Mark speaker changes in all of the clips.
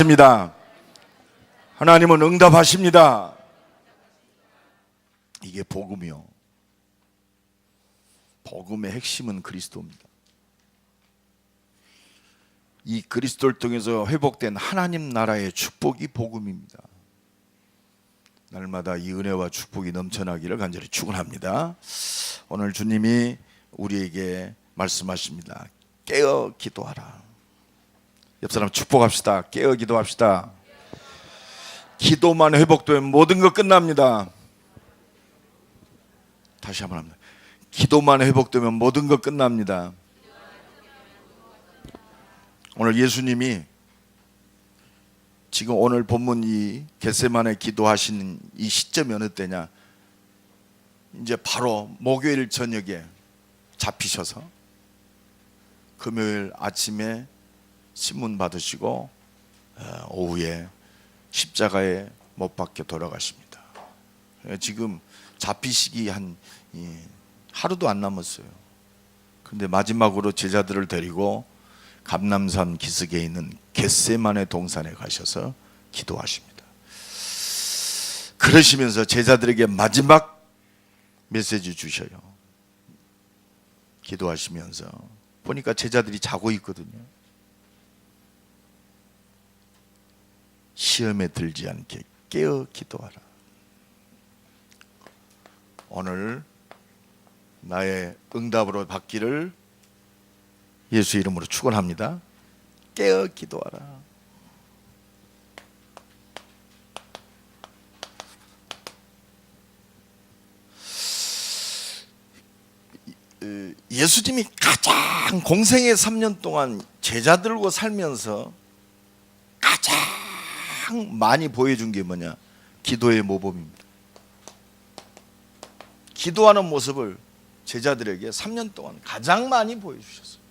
Speaker 1: 입니다. 하나님은 응답하십니다. 이게 복음이요. 복음의 핵심은 그리스도입니다. 이 그리스도를 통해서 회복된 하나님 나라의 축복이 복음입니다. 날마다 이 은혜와 축복이 넘쳐나기를 간절히 축원합니다. 오늘 주님이 우리에게 말씀하십니다. 깨어 기도하라. 옆 사람 축복합시다. 깨어 기도합시다. 기도만 회복되면 모든 것 끝납니다. 다시 한번 합니다. 기도만 회복되면 모든 것 끝납니다. 오늘 예수님이 지금 오늘 본문 이 겟세마네 기도하시는 이 시점이 어느 때냐? 이제 바로 목요일 저녁에 잡히셔서 금요일 아침에 신문 받으시고 오후에 십자가에 못 박혀 돌아가십니다. 지금 잡히시기 한 하루도 안 남았어요. 그런데 마지막으로 제자들을 데리고 감람산 기슭에 있는 겟세마네 동산에 가셔서 기도하십니다. 그러시면서 제자들에게 마지막 메시지 주셔요. 기도하시면서 보니까 제자들이 자고 있거든요. 시험에 들지 않게 깨어 기도하라. 오늘 나의 응답으로 받기를 예수 이름으로 축원합니다. 깨어 기도하라. 예수님이 가장 공생의 3년 동안 제자들과 살면서 가장 많이 보여준 게 뭐냐? 기도의 모범입니다. 기도하는 모습을 제자들에게 3년 동안 가장 많이 보여주셨어요.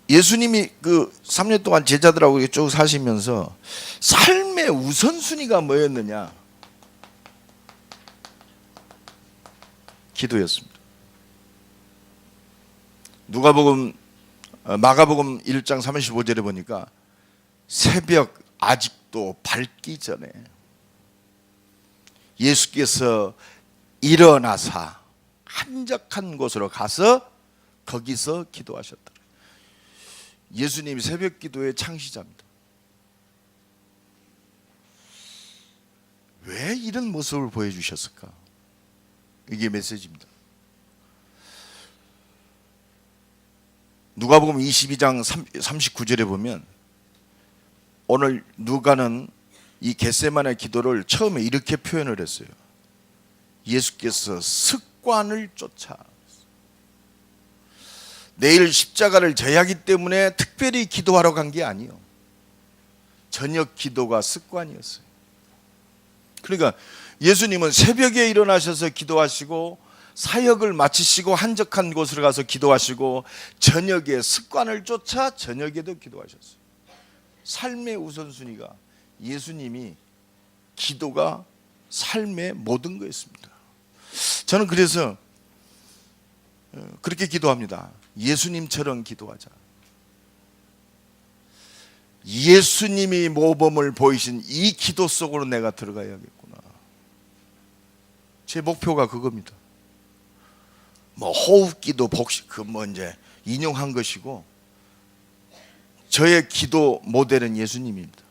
Speaker 1: 예수님이 그 3년 동안 제자들하고 쭉 사시면서 삶의 우선순위가 뭐였느냐? 기도였습니다. 마가복음 1장 35절에 보니까 새벽 아직도 밝기 전에 예수께서 일어나사 한적한 곳으로 가서 거기서 기도하셨다. 예수님이 새벽 기도의 창시자입니다. 왜 이런 모습을 보여주셨을까? 이게 메시지입니다. 누가복음 22장 39절에 보면 오늘 누가는 이 겟세마네 기도를 처음에 이렇게 표현을 했어요. 예수께서 습관을 쫓아 내일 십자가를 져야 하기 때문에 특별히 기도하러 간 게 아니에요. 저녁 기도가 습관이었어요. 그러니까 예수님은 새벽에 일어나셔서 기도하시고 사역을 마치시고 한적한 곳으로 가서 기도하시고 저녁에 습관을 쫓아 저녁에도 기도하셨어요. 삶의 우선순위가 예수님이 기도가 삶의 모든 거였습니다. 저는 그래서 그렇게 기도합니다. 예수님처럼 기도하자. 예수님이 모범을 보이신 이 기도 속으로 내가 들어가야겠구나. 제 목표가 그겁니다. 호흡기도 복식 이제 인용한 것이고 저의 기도 모델은 예수님입니다.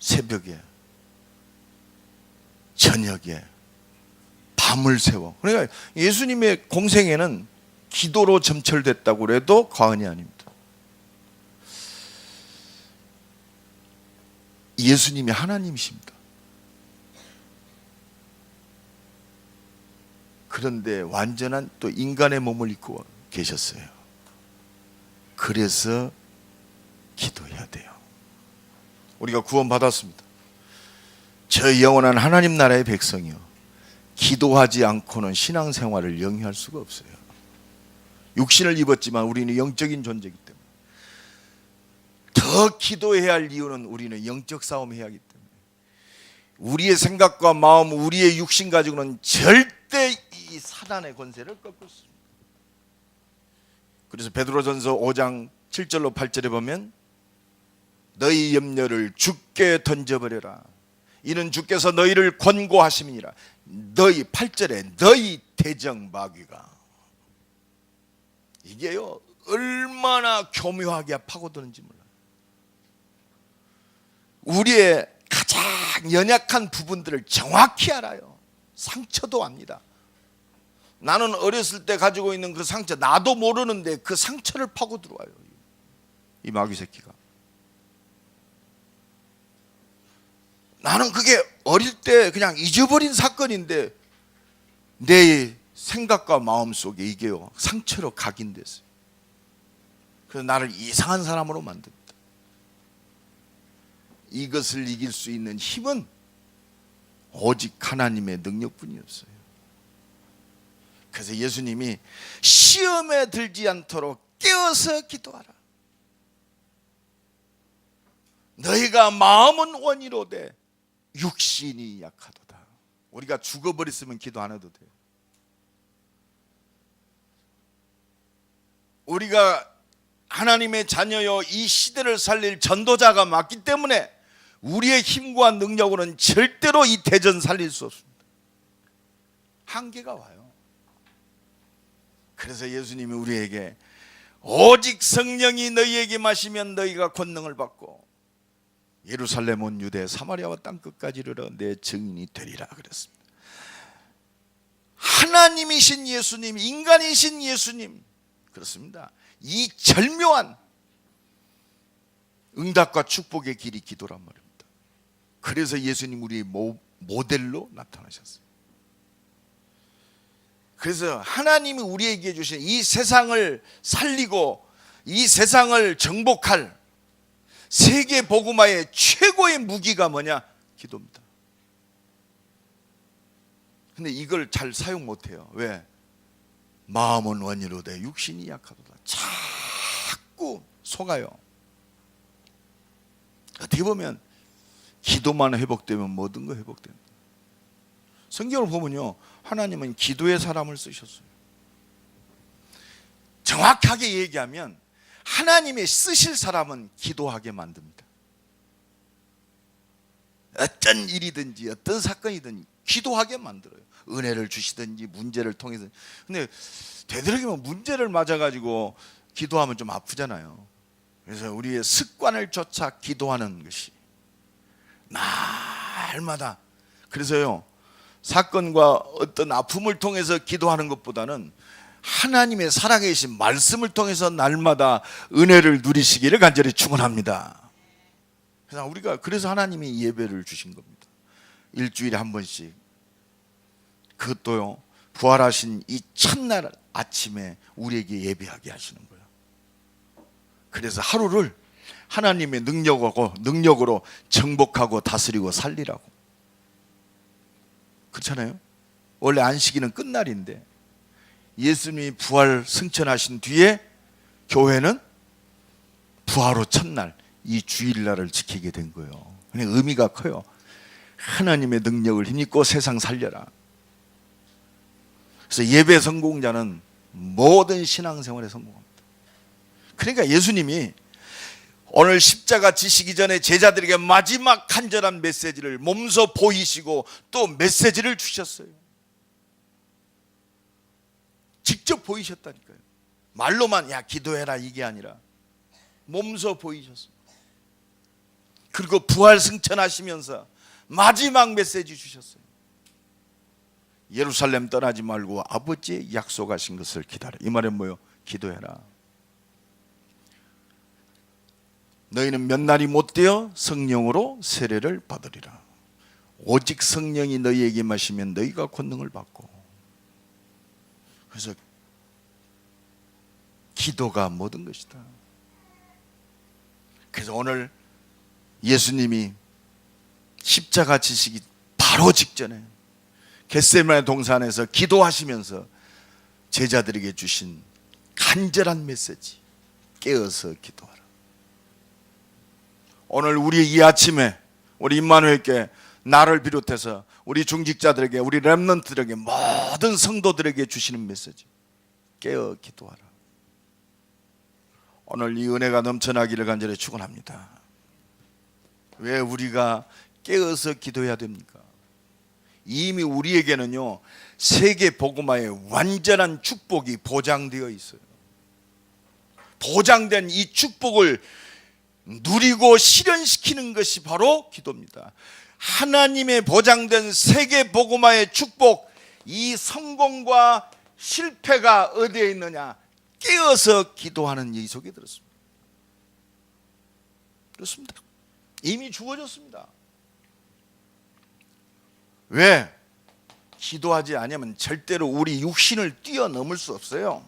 Speaker 1: 새벽에, 저녁에, 밤을 새워. 그러니까 예수님의 공생애는 기도로 점철됐다고 해도 과언이 아닙니다. 예수님이 하나님이십니다. 그런데 완전한 또 인간의 몸을 입고 계셨어요. 그래서 기도해야 돼요. 우리가 구원받았습니다. 저 영원한 하나님 나라의 백성이요, 기도하지 않고는 신앙생활을 영위할 수가 없어요. 육신을 입었지만 우리는 영적인 존재이기 때문에 더 기도해야 할 이유는 우리는 영적 싸움을 해야 하기 때문에 우리의 생각과 마음, 우리의 육신 가지고는 절대 이 사단의 권세를 꺾을 수 없습니다. 그래서 베드로전서 5장 7절로 8절에 보면 너희 염려를 주께 던져버려라. 이는 주께서 너희를 권고하심이니라. 너희 8절에 너희 대적마귀가, 이게요 얼마나 교묘하게 파고드는지 몰라요. 우리의 가장 연약한 부분들을 정확히 알아요. 상처도 압니다. 나는 어렸을 때 가지고 있는 그 상처, 나도 모르는데 그 상처를 파고 들어와요, 이 마귀 새끼가. 나는 그게 어릴 때 그냥 잊어버린 사건인데 내 생각과 마음 속에 이게요 상처로 각인됐어요. 그래서 나를 이상한 사람으로 만듭니다. 이것을 이길 수 있는 힘은 오직 하나님의 능력뿐이었어요. 그래서 예수님이 시험에 들지 않도록 깨어서 기도하라. 너희가 마음은 원이로되 육신이 약하도다. 우리가 죽어버렸으면 기도 안 해도 돼요. 우리가 하나님의 자녀여 이 시대를 살릴 전도자가 맞기 때문에 우리의 힘과 능력으로는 절대로 이 대전 살릴 수 없습니다. 한계가 와요. 그래서 예수님이 우리에게 오직 성령이 너희에게 마시면 너희가 권능을 받고 예루살렘 온 유대 사마리아와 땅끝까지 이르러 내 증인이 되리라 그랬습니다. 하나님이신 예수님, 인간이신 예수님, 그렇습니다. 이 절묘한 응답과 축복의 길이 기도란 말입니다. 그래서 예수님 우리의 모델로 나타나셨어요. 그래서 하나님이 우리에게 주신 이 세상을 살리고 이 세상을 정복할 세계 복음화의 최고의 무기가 뭐냐? 기도입니다. 근데 이걸 잘 사용 못해요. 왜? 마음은 원이로되 육신이 약하도다. 자꾸 속아요. 어떻게 보면 기도만 회복되면 모든 거 회복됩니다. 성경을 보면요, 하나님은 기도의 사람을 쓰셨어요. 정확하게 얘기하면 하나님의 쓰실 사람은 기도하게 만듭니다. 어떤 일이든지 어떤 사건이든지 기도하게 만들어요. 은혜를 주시든지 문제를 통해서. 근데 되도록이면 문제를 맞아가지고 기도하면 좀 아프잖아요. 그래서 우리의 습관을 쫓아 기도하는 것이 날마다, 그래서요 사건과 어떤 아픔을 통해서 기도하는 것보다는 하나님의 살아계신 말씀을 통해서 날마다 은혜를 누리시기를 간절히 축원합니다. 그래서 하나님이 예배를 주신 겁니다. 일주일에 한 번씩. 그것도요 부활하신 이 첫날 아침에 우리에게 예배하게 하시는 거예요. 그래서 하루를 하나님의 능력으로 정복하고 다스리고 살리라고. 그렇잖아요. 원래 안식일은 끝날인데 예수님이 부활 승천하신 뒤에 교회는 부활 후 첫날 이 주일날을 지키게 된 거예요. 그러니까 의미가 커요. 하나님의 능력을 힘입고 세상 살려라. 그래서 예배 성공자는 모든 신앙생활에 성공합니다. 그러니까 예수님이 오늘 십자가 지시기 전에 제자들에게 마지막 간절한 메시지를 몸소 보이시고 또 메시지를 주셨어요. 직접 보이셨다니까요. 말로만 야 기도해라 이게 아니라 몸소 보이셨어요. 그리고 부활 승천하시면서 마지막 메시지 주셨어요. 예루살렘 떠나지 말고 아버지의 약속하신 것을 기다려. 이 말은 뭐예요? 기도해라. 너희는 몇 날이 못되어 성령으로 세례를 받으리라. 오직 성령이 너희에게 마시면 너희가 권능을 받고. 그래서 기도가 모든 것이다. 그래서 오늘 예수님이 십자가 지시기 바로 직전에 겟세마네 동산에서 기도하시면서 제자들에게 주신 간절한 메시지, 깨어서 기도하라. 오늘 우리 이 아침에 우리 임마누엘께 나를 비롯해서 우리 중직자들에게, 우리 렘넌트들에게, 모든 성도들에게 주시는 메시지, 깨어 기도하라. 오늘 이 은혜가 넘쳐나기를 간절히 축원합니다. 왜 우리가 깨어서 기도해야 됩니까? 이미 우리에게는요, 세계 복음화의 완전한 축복이 보장되어 있어요. 보장된 이 축복을 누리고 실현시키는 것이 바로 기도입니다. 하나님의 보장된 세계 복음화의 축복, 이 성공과 실패가 어디에 있느냐? 깨어서 기도하는 이 속에 들었습니다. 그렇습니다. 이미 주어졌습니다. 왜? 기도하지 않으면 절대로 우리 육신을 뛰어넘을 수 없어요.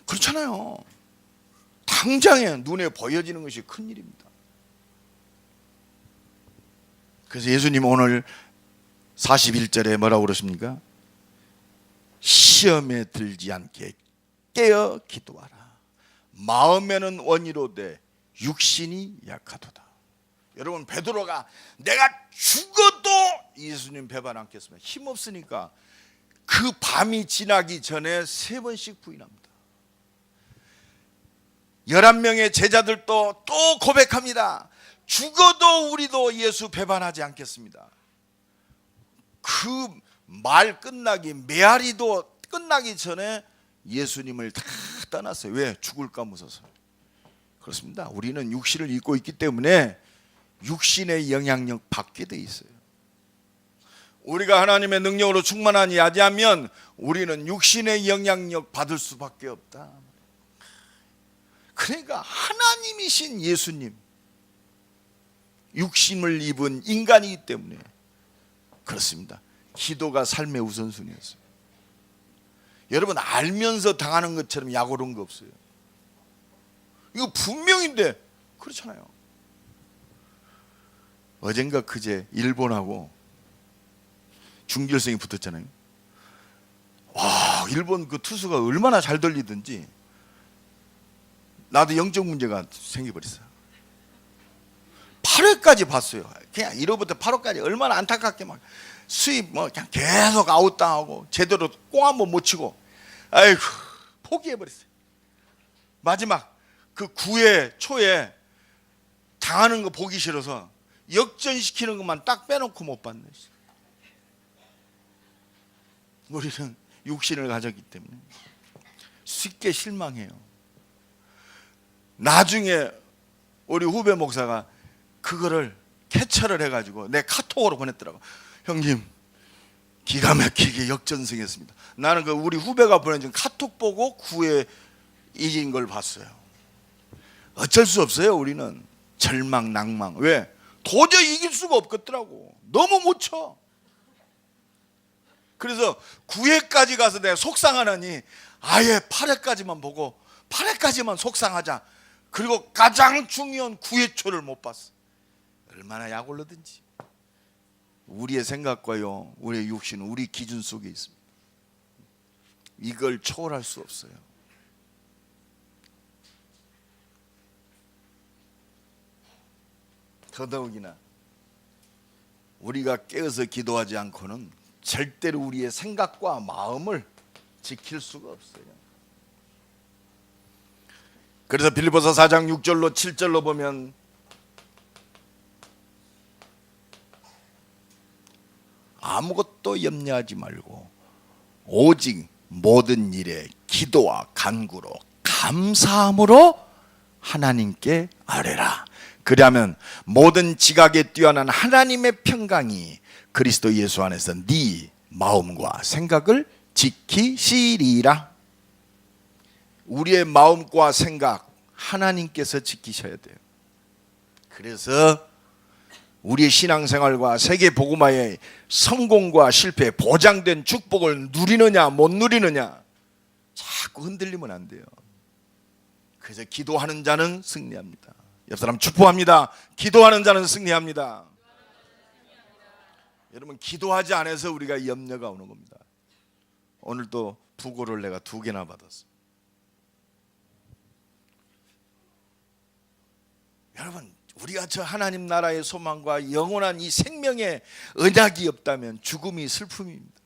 Speaker 1: 그렇잖아요. 당장에 눈에 보여지는 것이 큰일입니다. 그래서 예수님 오늘 41절에 뭐라고 그러십니까? 시험에 들지 않게 깨어 기도하라. 마음에는 원이로되 육신이 약하도다. 여러분, 베드로가 내가 죽어도 예수님 배반 않겠습니다. 힘없으니까 그 밤이 지나기 전에 3번씩 부인합니다. 11명의 제자들도 또 고백합니다. 죽어도 우리도 예수 배반하지 않겠습니다. 그 말 끝나기, 메아리도 끝나기 전에 예수님을 다 떠났어요. 왜? 죽을까 무서워서. 그렇습니다. 우리는 육신을 입고 있기 때문에 육신의 영향력 받게 돼 있어요. 우리가 하나님의 능력으로 충만하지 아니하면 우리는 육신의 영향력 받을 수밖에 없다. 그러니까 하나님이신 예수님, 육신을 입은 인간이기 때문에 그렇습니다. 기도가 삶의 우선순위였어요. 여러분, 알면서 당하는 것처럼 약오른 거 없어요. 이거 분명인데 그렇잖아요. 어젠가 그제 일본하고 중결승이 붙었잖아요. 와, 일본 그 투수가 얼마나 잘 돌리든지 나도 영적 문제가 생겨버렸어요. 8회까지 봤어요. 그냥 1회부터 8회까지 얼마나 안타깝게 막 수입 뭐 그냥 계속 아웃당하고 제대로 공 한 번 못 치고, 아이고 포기해버렸어요. 마지막 그 9회 초에 당하는 거 보기 싫어서 역전시키는 것만 딱 빼놓고 못 봤네. 우리는 육신을 가졌기 때문에 쉽게 실망해요. 나중에 우리 후배 목사가 그거를 캐처를 해가지고 내 카톡으로 보냈더라고. 형님, 기가 막히게 역전승했습니다. 나는 그 우리 후배가 보내준 카톡 보고 9회 이긴 걸 봤어요. 어쩔 수 없어요. 우리는 절망, 낭망. 왜? 도저히 이길 수가 없겠더라고. 너무 못 쳐. 그래서 9회까지 가서 내가 속상하느니 아예 8회까지만 보고 8회까지만 속상하자. 그리고 가장 중요한 9회 초를 못 봤어. 얼마나 약올르든지. 우리의 생각과요, 우리의 육신은 우리 기준 속에 있습니다. 이걸 초월할 수 없어요. 더더욱이나 우리가 깨어서 기도하지 않고는 절대로 우리의 생각과 마음을 지킬 수가 없어요. 그래서 빌립보서 4장 6절로 7절로 보면 아무것도 염려하지 말고 오직 모든 일에 기도와 간구로 감사함으로 하나님께 아뢰라. 그리하면 모든 지각에 뛰어난 하나님의 평강이 그리스도 예수 안에서 네 마음과 생각을 지키시리라. 우리의 마음과 생각 하나님께서 지키셔야 돼요. 그래서 우리의 신앙생활과 세계 복음화의 성공과 실패, 보장된 축복을 누리느냐 못 누리느냐 자꾸 흔들리면 안 돼요. 그래서 기도하는 자는 승리합니다. 옆 사람 축복합니다. 기도하는 자는 승리합니다. 여러분, 기도하지 않아서 우리가 염려가 오는 겁니다. 오늘 또 부고를 내가 2개나 받았어요. 여러분, 우리가 저 하나님 나라의 소망과 영원한 이 생명의 언약이 없다면 죽음이 슬픔입니다.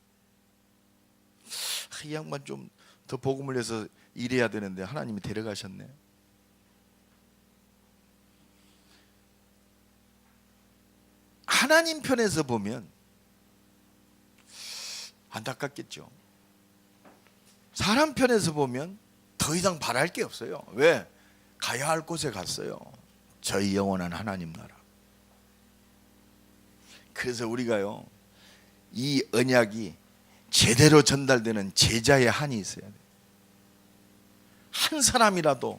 Speaker 1: 이 양반 좀 더 복음을 위해서 일해야 되는데 하나님이 데려가셨네. 하나님 편에서 보면 안타깝겠죠. 사람 편에서 보면 더 이상 바랄 게 없어요. 왜? 가야 할 곳에 갔어요. 저희 영원한 하나님 나라. 그래서 우리가요, 이 언약이 제대로 전달되는 제자의 한이 있어야 돼요. 한 사람이라도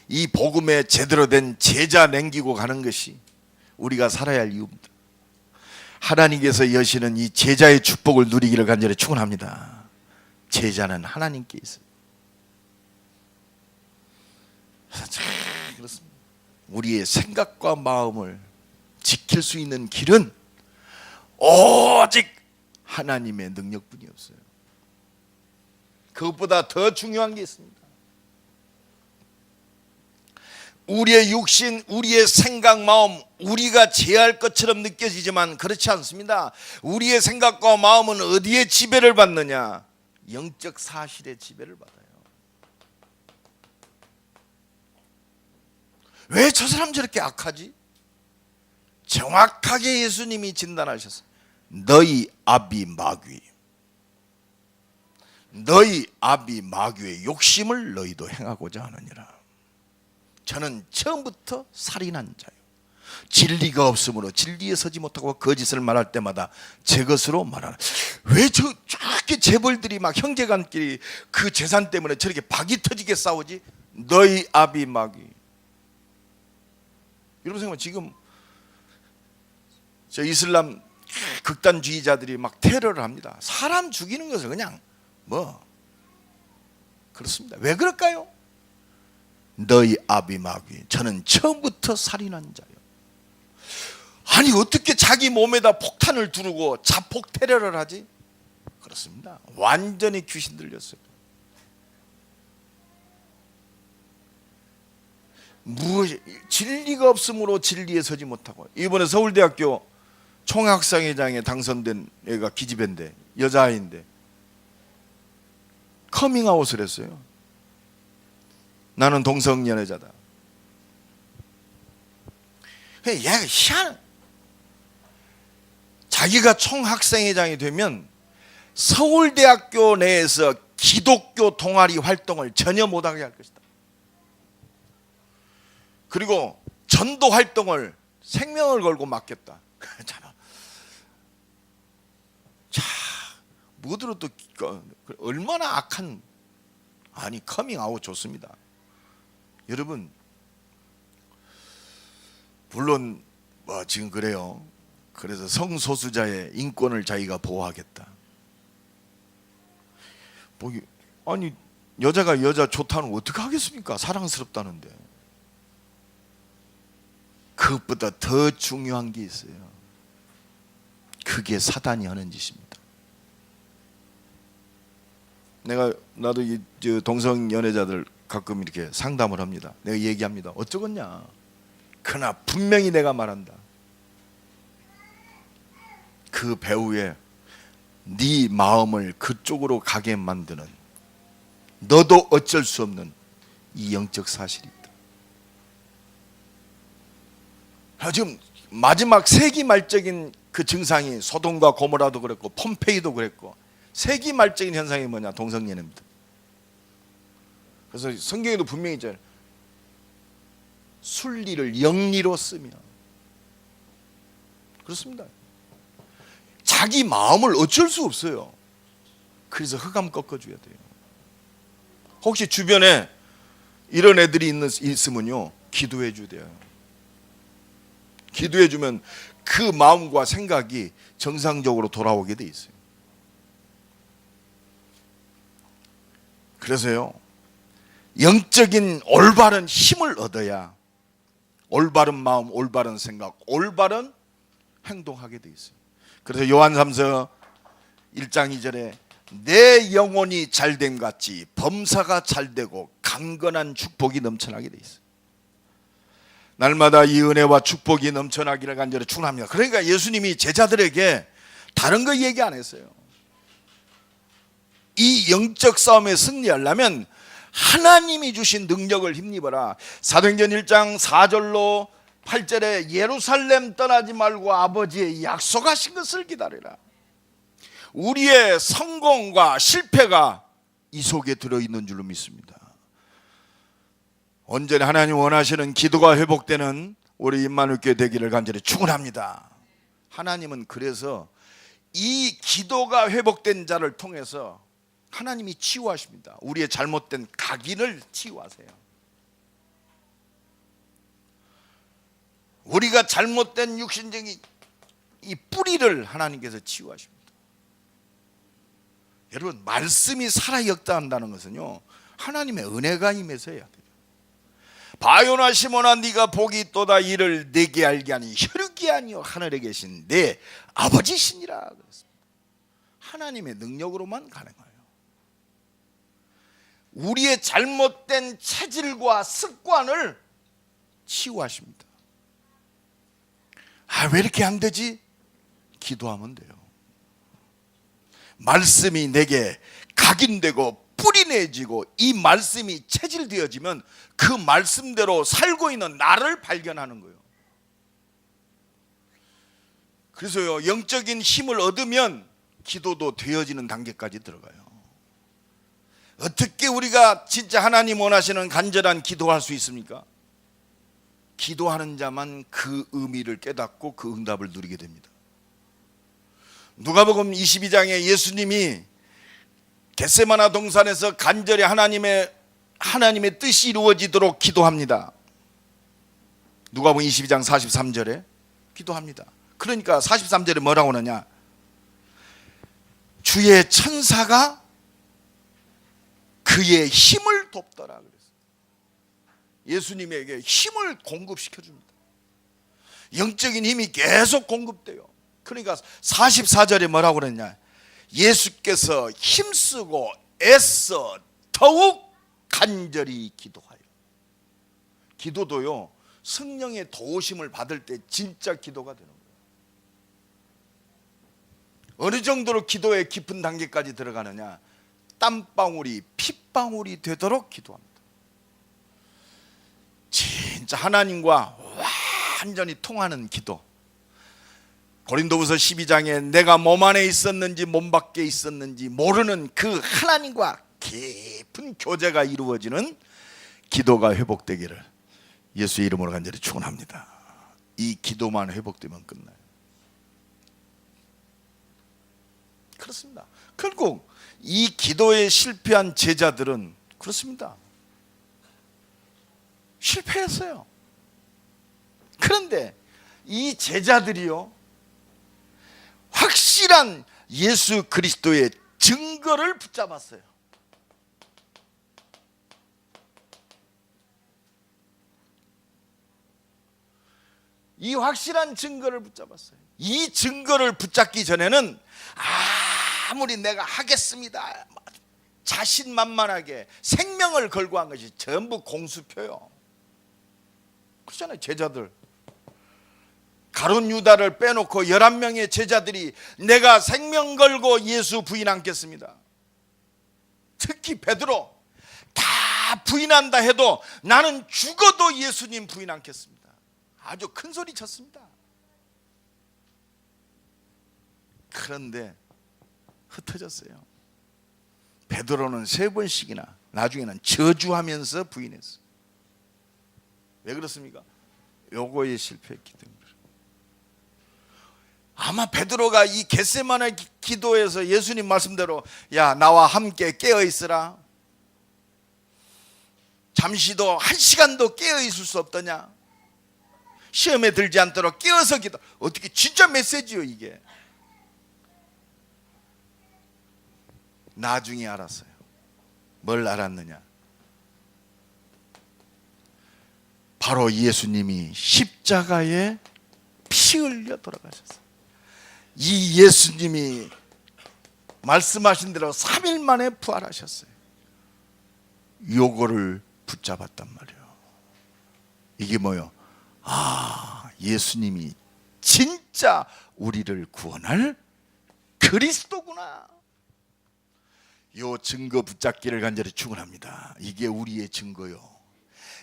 Speaker 1: 이 복음에 제대로 된 제자 남기고 가는 것이 우리가 살아야 할 이유입니다. 하나님께서 여시는 이 제자의 축복을 누리기를 간절히 축원합니다. 제자는 하나님께 있어요. 그렇습니다. 우리의 생각과 마음을 지킬 수 있는 길은 오직 하나님의 능력뿐이 없어요. 그것보다 더 중요한 게 있습니다. 우리의 육신, 우리의 생각, 마음, 우리가 제할 것처럼 느껴지지만 그렇지 않습니다. 우리의 생각과 마음은 어디에 지배를 받느냐? 영적 사실의 지배를 받아요. 왜 저 사람 저렇게 악하지? 정확하게 예수님이 진단하셨어요. 너희 아비 마귀, 너희 아비 마귀의 욕심을 너희도 행하고자 하느니라. 저는 처음부터 살인한 자요, 진리가 없으므로 진리에 서지 못하고 거짓을 말할 때마다 제 것으로 말하라. 왜 저렇게 재벌들이 막 형제간끼리 그 재산 때문에 저렇게 박이 터지게 싸우지? 너희 아비 마귀. 여러분 생각하면 지금 저 이슬람 극단주의자들이 막 테러를 합니다. 사람 죽이는 것을 그냥 그렇습니다. 왜 그럴까요? 너희 아비 마귀, 저는 처음부터 살인한 자요. 아니 어떻게 자기 몸에다 폭탄을 두르고 자폭 테러를 하지? 그렇습니다. 완전히 귀신 들렸어요. 진리가 없으므로 진리에 서지 못하고. 이번에 서울대학교 총학생회장에 당선된 애가 기집애인데, 여자아이인데 커밍아웃을 했어요. 나는 동성연애자다. 얘가 희한해. 자기가 총학생회장이 되면 서울대학교 내에서 기독교 동아리 활동을 전혀 못하게 할 것이다. 그리고 전도 활동을 생명을 걸고 맡겼다. 자, 뭐들어 또 얼마나 악한. 아니 커밍아웃 좋습니다. 여러분, 물론 지금 그래요. 그래서 성소수자의 인권을 자기가 보호하겠다. 아니 여자가 여자 좋다는 거 어떻게 하겠습니까? 사랑스럽다는데. 그것보다 더 중요한 게 있어요. 그게 사단이 하는 짓입니다. 나도 이 동성 연애자들 가끔 이렇게 상담을 합니다. 내가 얘기합니다. 어쩌겠냐? 그러나 분명히 내가 말한다. 그 배우에 네 마음을 그쪽으로 가게 만드는, 너도 어쩔 수 없는 이 영적 사실이 있다. 지금 마지막 세기말적인 그 증상이 소돔과 고모라도 그랬고 폼페이도 그랬고, 세기말적인 현상이 뭐냐? 동성연애입니다. 그래서 성경에도 분명히 있잖아요. 순리를 영리로 쓰며. 그렇습니다. 자기 마음을 어쩔 수 없어요. 그래서 흑암 꺾어줘야 돼요. 혹시 주변에 이런 애들이 있으면요, 기도해 줘야 돼요. 기도해 주면 그 마음과 생각이 정상적으로 돌아오게 돼 있어요. 그래서요, 영적인 올바른 힘을 얻어야 올바른 마음, 올바른 생각, 올바른 행동하게 돼 있어요. 그래서 요한 3서 1장 2절에 내 영혼이 잘됨 같이 범사가 잘되고 강건한 축복이 넘쳐나게 돼 있어요. 날마다 이 은혜와 축복이 넘쳐나기를 간절히 축원합니다. 그러니까 예수님이 제자들에게 다른 거 얘기 안 했어요. 이 영적 싸움에 승리하려면 하나님이 주신 능력을 힘입어라. 사도행전 1장 4절로 8절에 예루살렘 떠나지 말고 아버지의 약속하신 것을 기다리라. 우리의 성공과 실패가 이 속에 들어있는 줄로 믿습니다. 언제나 하나님 원하시는 기도가 회복되는 우리 임마누엘교회 되기를 간절히 축원합니다. 하나님은 그래서 이 기도가 회복된 자를 통해서 하나님이 치유하십니다. 우리의 잘못된 각인을 치유하세요. 우리가 잘못된 육신적인 이 뿌리를 하나님께서 치유하십니다. 여러분, 말씀이 살아 역사한다는 것은요, 하나님의 은혜가 임해서야 돼요. 바요나 시몬아 네가 복이 있도다. 이를 내게 알게 하니 혈육이 아니요 하늘에 계신 내 아버지시니라 그랬습니다. 하나님의 능력으로만 가능해요. 우리의 잘못된 체질과 습관을 치유하십니다. 왜 이렇게 안 되지? 기도하면 돼요. 말씀이 내게 각인되고 뿌리내지고 이 말씀이 체질되어지면 그 말씀대로 살고 있는 나를 발견하는 거예요. 그래서요, 영적인 힘을 얻으면 기도도 되어지는 단계까지 들어가요. 어떻게 우리가 진짜 하나님 원하시는 간절한 기도할 수 있습니까? 기도하는 자만 그 의미를 깨닫고 그 응답을 누리게 됩니다. 누가복음 22장에 예수님이 겟세마나 동산에서 간절히 하나님의 뜻이 이루어지도록 기도합니다. 누가복음 22장 43절에 기도합니다. 그러니까 43절에 뭐라고 하느냐? 주의 천사가 그의 힘을 돕더라 그랬어요. 예수님에게 힘을 공급시켜 줍니다. 영적인 힘이 계속 공급돼요. 그러니까 44절에 뭐라고 그랬냐? 예수께서 힘쓰고 애써 더욱 간절히 기도하여. 기도도요, 성령의 도우심을 받을 때 진짜 기도가 되는 거예요. 어느 정도로 기도의 깊은 단계까지 들어가느냐? 땀방울이 핏방울이 되도록 기도합니다. 진짜 하나님과 완전히 통하는 기도. 고린도후서 12장에 내가 몸 안에 있었는지 몸 밖에 있었는지 모르는 그 하나님과 깊은 교제가 이루어지는 기도가 회복되기를 예수의 이름으로 간절히 축원합니다. 이 기도만 회복되면 끝나요. 그렇습니다. 결국 이 기도에 실패한 제자들은 그렇습니다. 실패했어요. 그런데 이 제자들이요, 확실한 예수 그리스도의 증거를 붙잡았어요. 이 확실한 증거를 붙잡았어요. 이 증거를 붙잡기 전에는 아무리 내가 하겠습니다, 자신만만하게 생명을 걸고 한 것이 전부 공수표요. 그렇잖아요. 제자들 가룟 유다를 빼놓고 11명의 제자들이 내가 생명 걸고 예수 부인 않겠습니다. 특히 베드로 다 부인한다 해도 나는 죽어도 예수님 부인 않겠습니다. 아주 큰 소리 쳤습니다. 그런데 흩어졌어요. 베드로는 3번씩이나 나중에는 저주하면서 부인했어요. 왜 그렇습니까? 요거에 실패했기 때문에. 아마 베드로가 이 겟세마네 기도에서 예수님 말씀대로 야 나와 함께 깨어 있으라, 잠시도 1시간도 깨어 있을 수 없더냐, 시험에 들지 않도록 깨어서 기도. 어떻게 진짜 메시지요 이게. 나중에 알았어요. 뭘 알았느냐? 바로 예수님이 십자가에 피 흘려 돌아가셨어요. 이 예수님이 말씀하신 대로 3일 만에 부활하셨어요. 요거를 붙잡았단 말이에요. 이게 뭐요? 예수님이 진짜 우리를 구원할 그리스도구나. 요 증거 붙잡기를 간절히 축원합니다. 이게 우리의 증거요.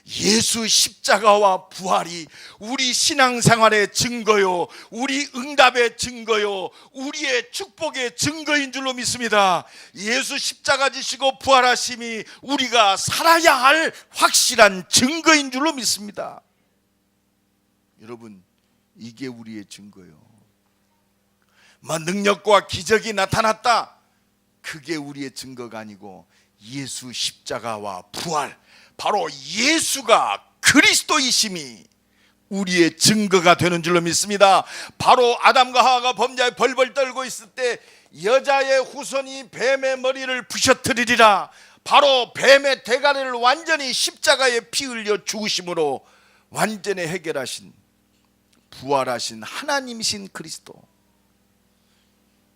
Speaker 1: 예수 십자가와 부활이 우리 신앙생활의 증거요, 우리 응답의 증거요, 우리의 축복의 증거인 줄로 믿습니다. 예수 십자가 지시고 부활하심이 우리가 살아야 할 확실한 증거인 줄로 믿습니다. 여러분, 이게 우리의 증거요. 능력과 기적이 나타났다, 그게 우리의 증거가 아니고 예수 십자가와 부활, 바로 예수가 그리스도이심이 우리의 증거가 되는 줄로 믿습니다. 바로 아담과 하와가 범죄에 벌벌 떨고 있을 때 여자의 후손이 뱀의 머리를 부셔뜨리리라, 바로 뱀의 대가리를 완전히 십자가에 피 흘려 죽으심으로 완전히 해결하신, 부활하신 하나님이신 그리스도.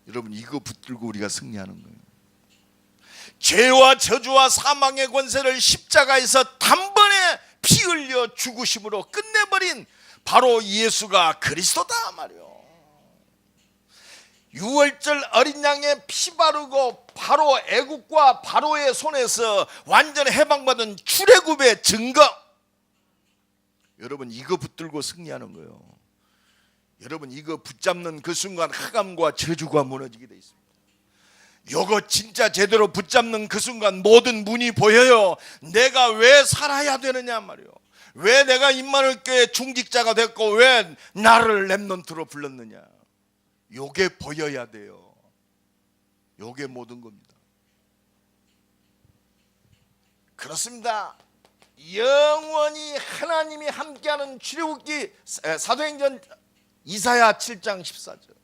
Speaker 1: 여러분, 이거 붙들고 우리가 승리하는 거예요. 죄와 저주와 사망의 권세를 십자가에서 단번에 피 흘려 죽으심으로 끝내버린 바로 예수가 그리스도다 말이요. 유월절 어린 양의 피 바르고 바로 애국과 바로의 손에서 완전 해방받은 출애굽의 증거. 여러분, 이거 붙들고 승리하는 거예요. 여러분, 이거 붙잡는 그 순간 흑암과 저주가 무너지게 돼 있습니다. 요거 진짜 제대로 붙잡는 그 순간 모든 문이 보여요. 내가 왜 살아야 되느냐 말이요. 왜 내가 임마누엘 교회 중직자가 됐고 왜 나를 렘넌트로 불렀느냐. 요게 보여야 돼요. 요게 모든 겁니다. 그렇습니다. 영원히 하나님이 함께하는 출애굽기, 사도행전 이사야 7장 14절.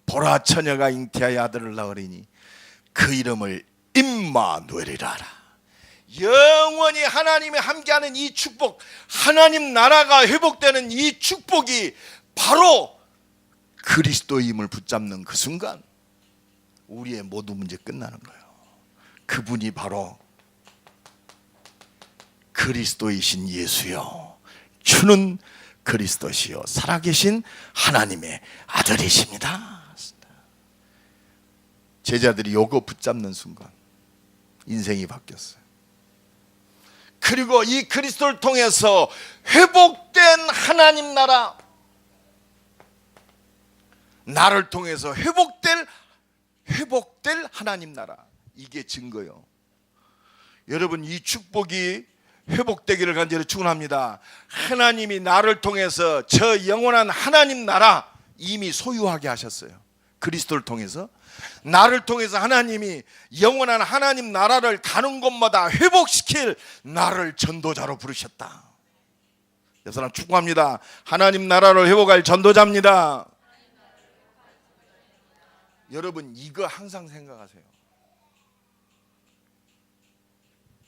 Speaker 1: 보라, 처녀가 잉태하여 아들을 낳으리니 그 이름을 임마누엘이라 하라. 영원히 하나님이 함께하는 이 축복, 하나님 나라가 회복되는 이 축복이 바로 그리스도의 힘을 붙잡는 그 순간 우리의 모든 문제 끝나는 거예요. 그분이 바로 그리스도이신 예수요, 주는 그리스도시요 살아계신 하나님의 아들이십니다. 제자들이 요거 붙잡는 순간 인생이 바뀌었어요. 그리고 이 그리스도를 통해서 회복된 하나님 나라, 나를 통해서 회복될 하나님 나라, 이게 증거요. 여러분, 이 축복이 회복되기를 간절히 축원합니다. 하나님이 나를 통해서 저 영원한 하나님 나라 이미 소유하게 하셨어요. 그리스도를 통해서 나를 통해서 하나님이 영원한 하나님 나라를 가는 곳마다 회복시킬 나를 전도자로 부르셨다. 이 사람 축복합니다. 하나님 나라를 회복할 전도자입니다. 여러분, 이거 항상 생각하세요.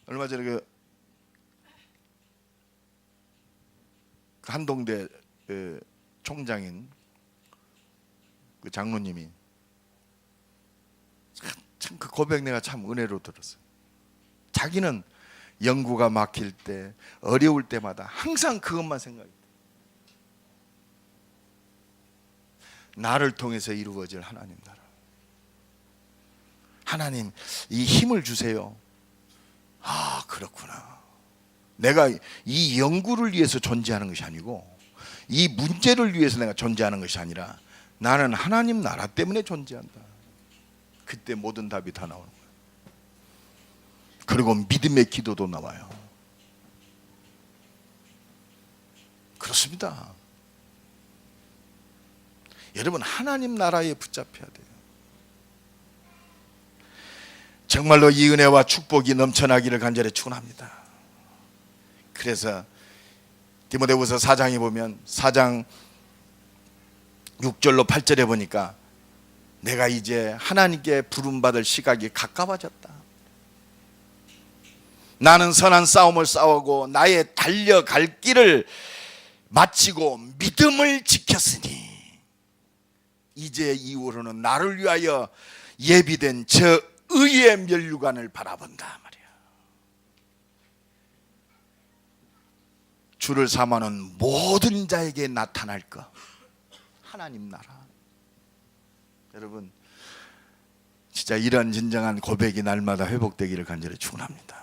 Speaker 1: 얼마 전에 그 한동대 총장인 그 장로님이 참 그 고백 내가 참 은혜로 들었어요. 자기는 연구가 막힐 때, 어려울 때마다 항상 그것만 생각해요. 나를 통해서 이루어질 하나님 나라. 하나님, 이 힘을 주세요. 아, 그렇구나. 내가 이 연구를 위해서 존재하는 것이 아니고 이 문제를 위해서 내가 존재하는 것이 아니라 나는 하나님 나라 때문에 존재한다. 그때 모든 답이 다 나오는 거예요. 그리고 믿음의 기도도 나와요. 그렇습니다. 여러분, 하나님 나라에 붙잡혀야 돼요. 정말로 이 은혜와 축복이 넘쳐나기를 간절히 축원합니다. 그래서 디모데후서 4장에 보면 4장 6절로 8절에 보니까 내가 이제 하나님께 부름받을 시각이 가까워졌다. 나는 선한 싸움을 싸우고 나의 달려갈 길을 마치고 믿음을 지켰으니 이제 이후로는 나를 위하여 예비된 저 의의 면류관을 바라본다 말이야. 주를 사모하는 모든 자에게 나타날 것, 하나님 나라. 여러분, 진짜 이런 진정한 고백이 날마다 회복되기를 간절히 축원합니다.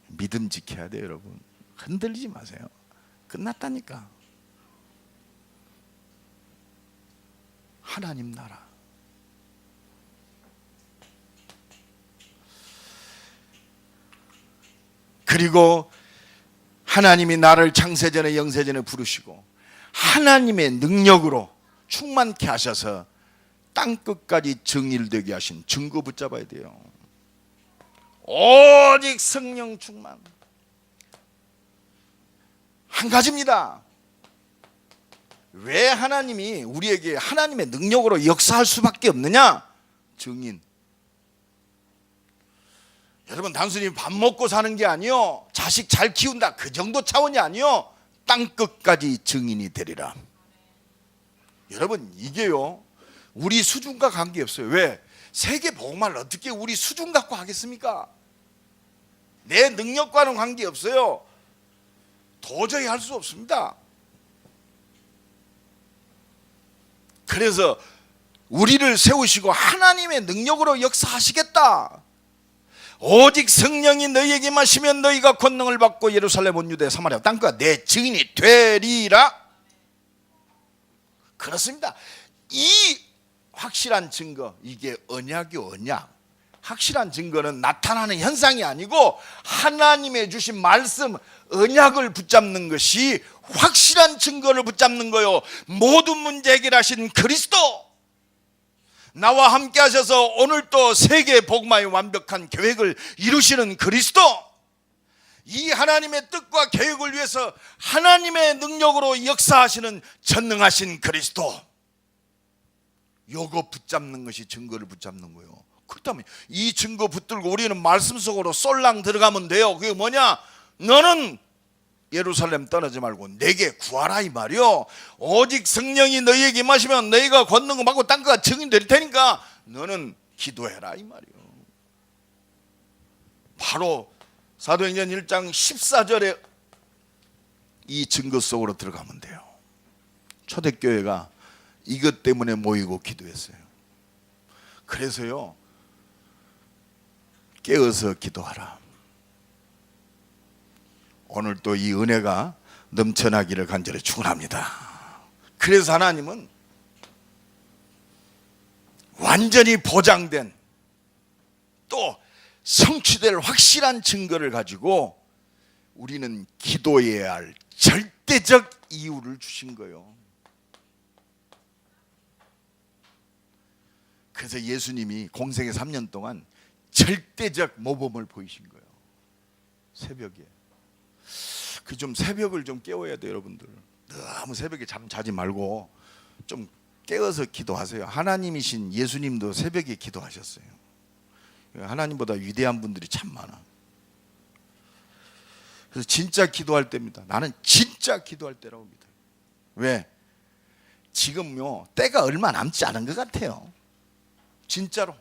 Speaker 1: 믿음 지켜야 돼요, 여러분. 흔들리지 마세요. 끝났다니까. 하나님 나라. 그리고 하나님이 나를 창세전에 영세전에 부르시고 하나님의 능력으로 충만케 하셔서 땅끝까지 정일되게 하신 증거 붙잡아야 돼요. 오직 성령 충만. 한 가지입니다. 왜 하나님이 우리에게 하나님의 능력으로 역사할 수밖에 없느냐? 증인. 여러분, 단순히 밥 먹고 사는 게 아니요, 자식 잘 키운다 그 정도 차원이 아니요, 땅끝까지 증인이 되리라. 여러분, 이게요 우리 수준과 관계없어요. 왜? 세계 복음화를 어떻게 우리 수준 갖고 하겠습니까? 내 능력과는 관계없어요. 도저히 할 수 없습니다. 그래서 우리를 세우시고 하나님의 능력으로 역사하시겠다. 오직 성령이 너희에게 임하시면 너희가 권능을 받고 예루살렘 온 유대 사마리아 땅끝 내 증인이 되리라. 그렇습니다. 이 확실한 증거, 이게 언약이 언약. 확실한 증거는 나타나는 현상이 아니고 하나님의 주신 말씀, 언약을 붙잡는 것이 확실한 증거를 붙잡는 거요. 모든 문제 해결하신 그리스도, 나와 함께 하셔서 오늘 또 세계 복음화의 완벽한 계획을 이루시는 그리스도, 이 하나님의 뜻과 계획을 위해서 하나님의 능력으로 역사하시는 전능하신 그리스도, 요거 붙잡는 것이 증거를 붙잡는 거예요. 그렇다면 이 증거 붙들고 우리는 말씀 속으로 쏠랑 들어가면 돼요. 그게 뭐냐? 너는 예루살렘 떠나지 말고 내게 구하라 이 말이요. 오직 성령이 너희에게 임하시면 너희가 권능을 받고 땅끝 증인 될 테니까 너는 기도해라 이 말이요. 바로 사도행전 1장 14절에 이 증거 속으로 들어가면 돼요. 초대교회가 이것 때문에 모이고 기도했어요. 그래서요, 깨어서 기도하라. 오늘 또 이 은혜가 넘쳐나기를 간절히 축원합니다. 그래서 하나님은 완전히 보장된 또 성취될 확실한 증거를 가지고 우리는 기도해야 할 절대적 이유를 주신 거예요. 그래서 예수님이 공생의 3년 동안 절대적 모범을 보이신 거예요. 새벽에. 그 좀 새벽을 좀 깨워야 돼요, 여러분들. 너무 새벽에 잠 자지 말고 좀 깨어서 기도하세요. 하나님이신 예수님도 새벽에 기도하셨어요. 하나님보다 위대한 분들이 참 많아. 그래서 진짜 기도할 때입니다. 나는 진짜 기도할 때라고 믿어요. 왜? 지금요 때가 얼마 남지 않은 것 같아요. 진짜로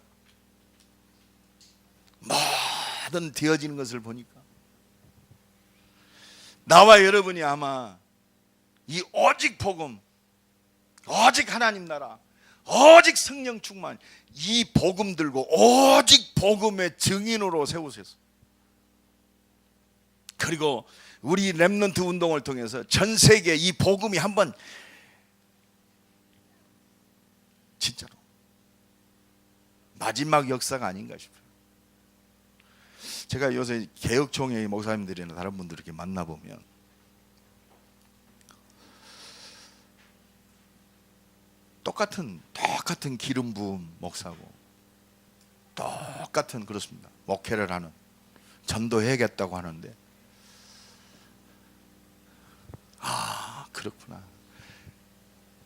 Speaker 1: 뭐든 되어지는 것을 보니까 나와 여러분이 아마 이 오직 복음, 오직 하나님 나라, 오직 성령 충만, 이 복음 들고 오직 복음의 증인으로 세우셨어요. 그리고 우리 렘넌트 운동을 통해서 전 세계 이 복음이 한번 진짜로 마지막 역사가 아닌가 싶어요. 제가 요새 개혁총회 목사님들이나 다른 분들 이렇게 만나보면 똑같은 기름 부음 목사고 똑같은 그렇습니다. 목회를 하는, 전도해야겠다고 하는데 그렇구나.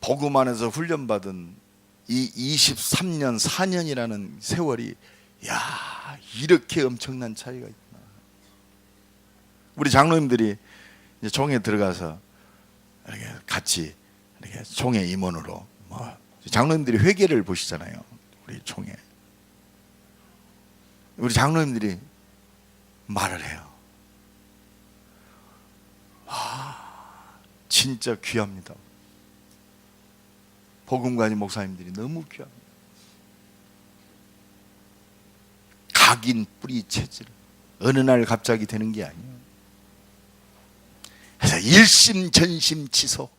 Speaker 1: 복음 안에서 훈련받은 이 23년 4년이라는 세월이 이렇게 엄청난 차이가 있구나. 우리 장로님들이 이제 총회 들어가서 이렇게 같이 이렇게 총회 임원으로 장로님들이 회계를 보시잖아요. 우리 총회. 우리 장로님들이 말을 해요. 진짜 귀합니다. 복음관이 목사님들이 너무 귀합니다. 각인 뿌리 체질 어느 날 갑자기 되는 게 아니에요. 그래서 일심전심치소.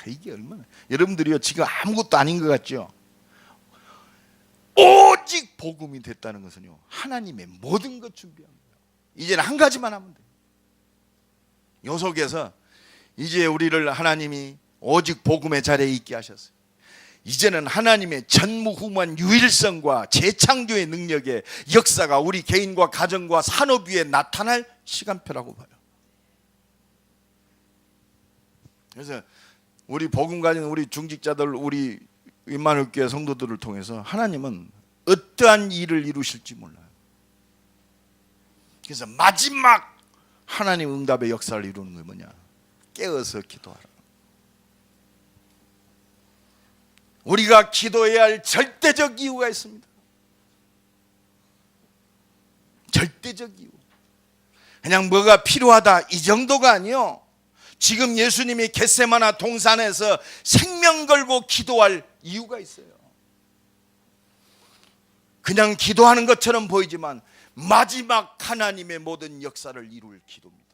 Speaker 1: 이게 얼마나, 여러분들이요 지금 아무것도 아닌 것 같죠? 오직 복음이 됐다는 것은요 하나님의 모든 것 준비합니다. 이제는 한 가지만 하면 돼요. 요 속에서 이제 우리를 하나님이 오직 복음의 자리에 있게 하셨어요. 이제는 하나님의 전무후무한 유일성과 재창조의 능력의 역사가 우리 개인과 가정과 산업 위에 나타날 시간표라고 봐요. 그래서 우리 복음 가진 우리 중직자들, 우리 임마누엘 교회 성도들을 통해서 하나님은 어떠한 일을 이루실지 몰라요. 그래서 마지막 하나님 응답의 역사를 이루는 게 뭐냐? 깨어서 기도하라. 우리가 기도해야 할 절대적 이유가 있습니다. 절대적 이유. 그냥 뭐가 필요하다 이 정도가 아니요. 지금 예수님이 겟세마나 동산에서 생명 걸고 기도할 이유가 있어요. 그냥 기도하는 것처럼 보이지만 마지막 하나님의 모든 역사를 이룰 기도입니다.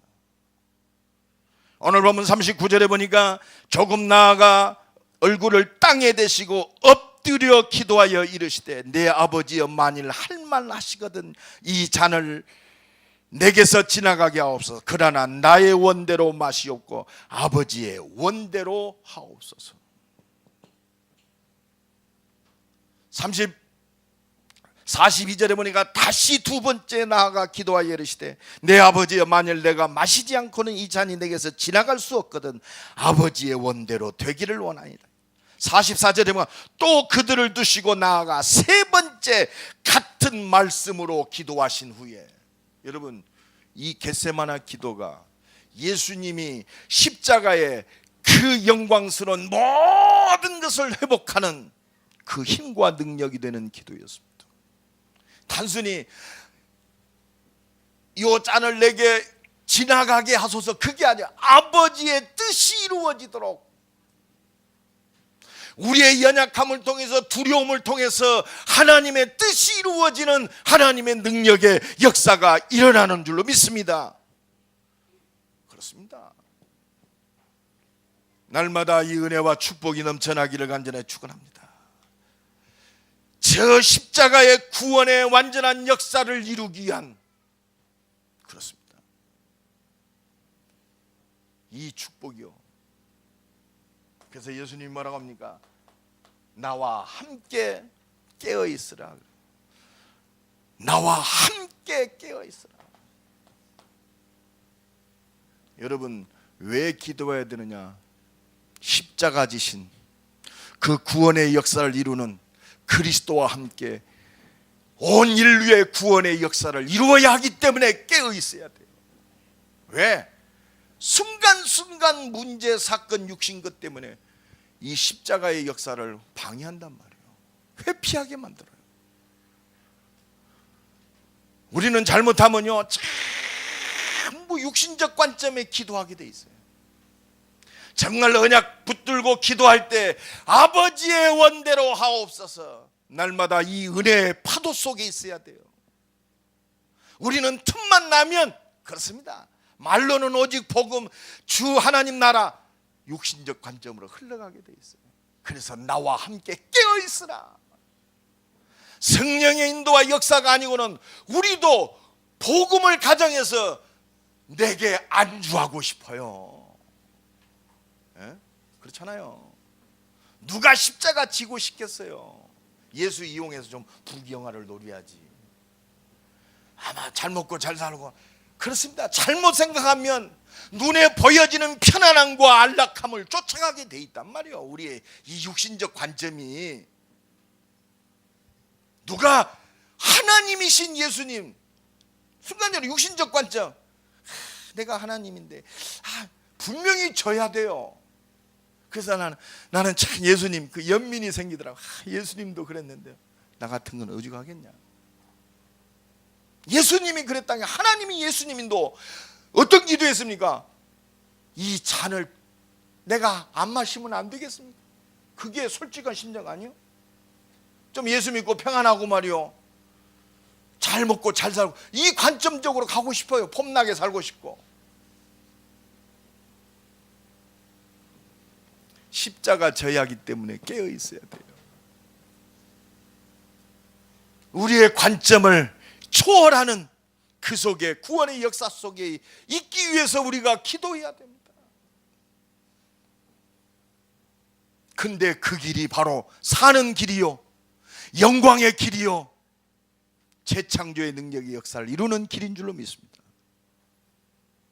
Speaker 1: 오늘 보면 39절에 보니까 조금 나아가 얼굴을 땅에 대시고 엎드려 기도하여 이르시되 내 아버지여 만일 할만하시거든 이 잔을 내게서 지나가게 하옵소서. 그러나 나의 원대로 마시옵고 아버지의 원대로 하옵소서. 42절에 보니까 다시 두 번째 나아가 기도하여 이르시되 내 아버지여 만일 내가 마시지 않고는 이 잔이 내게서 지나갈 수 없거든 아버지의 원대로 되기를 원하이다. 44절에 보면 또 그들을 두시고 나아가 세 번째 같은 말씀으로 기도하신 후에, 여러분 이 겟세마나 기도가 예수님이 십자가의 그 영광스러운 모든 것을 회복하는 그 힘과 능력이 되는 기도였습니다. 단순히 이 잔을 내게 지나가게 하소서 그게 아니라 아버지의 뜻이 이루어지도록 우리의 연약함을 통해서 두려움을 통해서 하나님의 뜻이 이루어지는 하나님의 능력의 역사가 일어나는 줄로 믿습니다. 그렇습니다. 날마다 이 은혜와 축복이 넘쳐나기를 간절히 축원합니다. 저 십자가의 구원의 완전한 역사를 이루기 위한, 그렇습니다. 이 축복이요. 그래서 예수님이 뭐라고 합니까? 나와 함께 깨어 있으라. 나와 함께 깨어 있으라. 여러분 왜 기도해야 되느냐? 십자가 지신 그 구원의 역사를 이루는 그리스도와 함께 온 인류의 구원의 역사를 이루어야 하기 때문에 깨어 있어야 돼요. 왜? 순간순간 문제, 사건, 육신 것 때문에 이 십자가의 역사를 방해한단 말이에요. 회피하게 만들어요. 우리는 잘못하면요 전부 육신적 관점에 기도하게 돼 있어요. 정말 언약 붙들고 기도할 때 아버지의 원대로 하옵소서, 날마다 이 은혜의 파도 속에 있어야 돼요. 우리는 틈만 나면 그렇습니다. 말로는 오직 복음, 주 하나님 나라, 육신적 관점으로 흘러가게 돼 있어요. 그래서 나와 함께 깨어 있으라. 성령의 인도와 역사가 아니고는 우리도 복음을 가정해서 내게 안주하고 싶어요. 예? 그렇잖아요. 누가 십자가 지고 싶겠어요? 예수 이용해서 좀 부귀영화를 노려야지. 아마 잘 먹고 잘 살고, 그렇습니다. 잘못 생각하면 눈에 보여지는 편안함과 안락함을 쫓아가게 돼 있단 말이에요. 우리의 이 육신적 관점이. 누가 하나님이신 예수님, 순간적으로 육신적 관점, 내가 하나님인데 분명히 져야 돼요. 그래서 나는 참 예수님 그 연민이 생기더라고. 예수님도 그랬는데 나 같은 건 어디 가겠냐. 예수님이 그랬다니 하나님이 예수님인도 어떤 기도했습니까? 이 잔을 내가 안 마시면 안 되겠습니까? 그게 솔직한 심정 아니요? 좀 예수 믿고 평안하고 말이요, 잘 먹고 잘 살고 이 관점적으로 가고 싶어요. 폼나게 살고 싶고. 십자가 져야 하기 때문에 깨어 있어야 돼요. 우리의 관점을 초월하는 그 속에 구원의 역사 속에 있기 위해서 우리가 기도해야 됩니다. 근데 그 길이 바로 사는 길이요, 영광의 길이요, 재창조의 능력의 역사를 이루는 길인 줄로 믿습니다.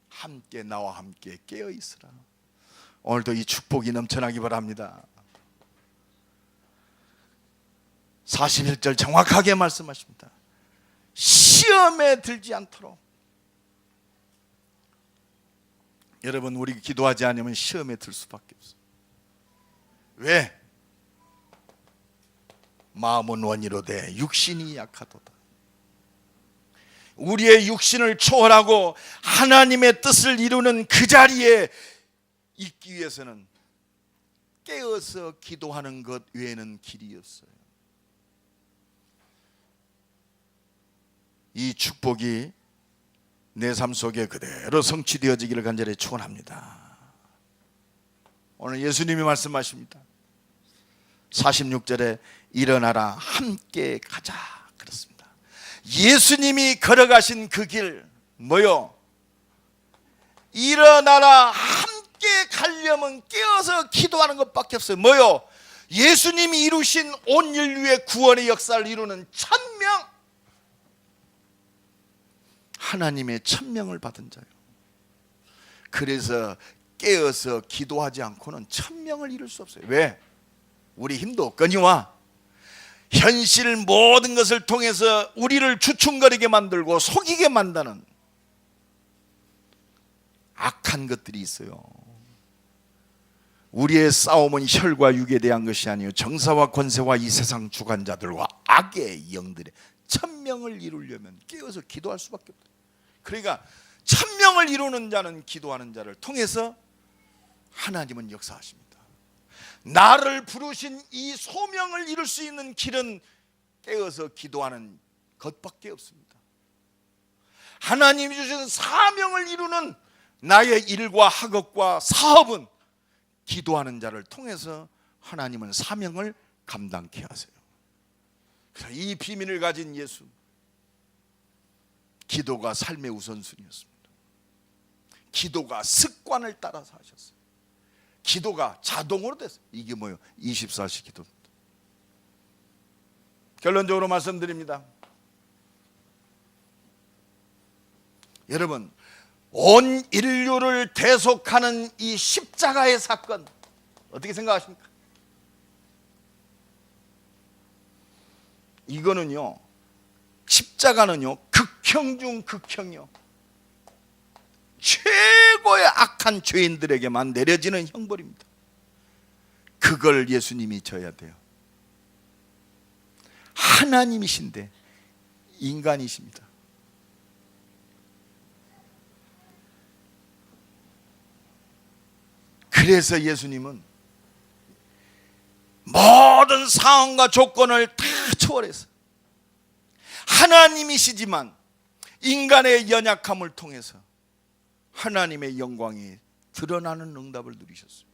Speaker 1: 함께 나와 함께 깨어 있으라. 오늘도 이 축복이 넘쳐나기 바랍니다. 41절 정확하게 말씀하십니다. 시험에 들지 않도록. 여러분, 우리 기도하지 않으면 시험에 들 수밖에 없어요. 왜? 마음은 원이로되 육신이 약하도다. 우리의 육신을 초월하고 하나님의 뜻을 이루는 그 자리에 있기 위해서는 깨어서 기도하는 것 외에는 길이 없어요. 이 축복이 내 삶 속에 그대로 성취되어지기를 간절히 축원합니다. 오늘 예수님이 말씀하십니다. 46절에 일어나라 함께 가자 그렇습니다. 예수님이 걸어가신 그 길 뭐요? 일어나라 함께 가려면 깨어서 기도하는 것밖에 없어요. 뭐요? 예수님이 이루신 온 인류의 구원의 역사를 이루는 천명, 하나님의 천명을 받은 자요. 그래서 깨어서 기도하지 않고는 천명을 이룰 수 없어요. 왜? 우리 힘도 없거니와 현실 모든 것을 통해서 우리를 주춤거리게 만들고 속이게 만드는 악한 것들이 있어요. 우리의 싸움은 혈과 육에 대한 것이 아니요 정사와 권세와 이 세상 주관자들과 악의 영들의 천명을 이루려면 깨어서 기도할 수밖에 없어요. 그러니까 천명을 이루는 자는 기도하는 자를 통해서 하나님은 역사하십니다. 나를 부르신 이 소명을 이룰 수 있는 길은 깨어서 기도하는 것밖에 없습니다. 하나님이 주신 사명을 이루는 나의 일과 학업과 사업은 기도하는 자를 통해서 하나님은 사명을 감당케 하세요. 그래서 이 비밀을 가진 예수, 기도가 삶의 우선순위였습니다. 기도가 습관을 따라서 하셨어요. 기도가 자동으로 됐어요. 이게 뭐예요? 24시 기도입니다. 결론적으로 말씀드립니다. 여러분, 온 인류를 대속하는 이 십자가의 사건 어떻게 생각하십니까? 이거는요, 십자가는요 극형 중 극형이요, 최고의 악한 죄인들에게만 내려지는 형벌입니다. 그걸 예수님이 져야 돼요. 하나님이신데 인간이십니다. 그래서 예수님은 모든 상황과 조건을 다 초월해서 하나님이시지만 인간의 연약함을 통해서 하나님의 영광이 드러나는 응답을 누리셨어요.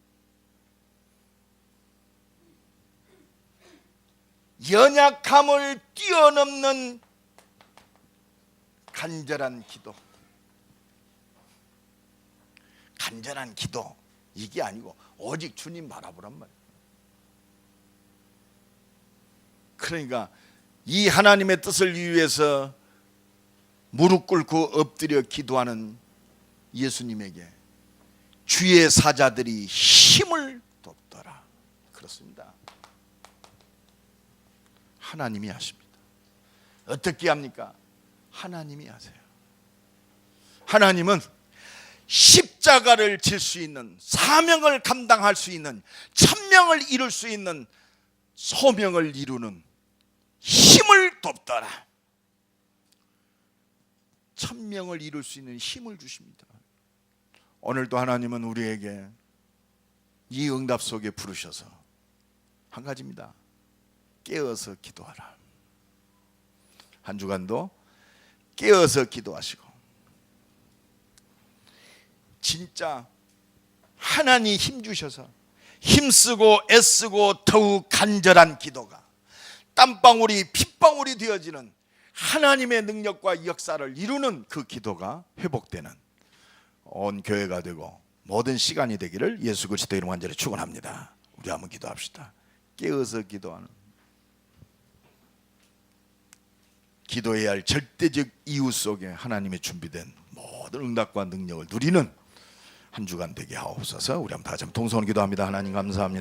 Speaker 1: 연약함을 뛰어넘는 간절한 기도. 간절한 기도 이게 아니고 오직 주님 바라보란 말이에요. 그러니까 이 하나님의 뜻을 위해서 무릎 꿇고 엎드려 기도하는 예수님에게 주의 사자들이 힘을 돕더라. 그렇습니다. 하나님이 하십니다. 어떻게 합니까? 하나님이 하세요. 하나님은 십자가를 질 수 있는, 사명을 감당할 수 있는, 천명을 이룰 수 있는 소명을 이루는 힘을 돕더라. 천명을 이룰 수 있는 힘을 주십니다. 오늘도 하나님은 우리에게 이 응답 속에 부르셔서 한 가지입니다. 깨어서 기도하라. 한 주간도 깨어서 기도하시고 진짜 하나님 힘 주셔서 힘쓰고 애쓰고 더욱 간절한 기도가 땀방울이 핏방울이 되어지는 하나님의 능력과 역사를 이루는 그 기도가 회복되는 온 교회가 되고 모든 시간이 되기를 예수 그리스도 이름 간절히 축원합니다. 우리 한번 기도합시다. 깨어서 기도하는, 기도해야 할 절대적 이유 속에 하나님의 준비된 모든 응답과 능력을 누리는 한 주간 되게 하옵소서. 우리 한번 다 같이 동성으로 기도합니다. 하나님 감사합니다.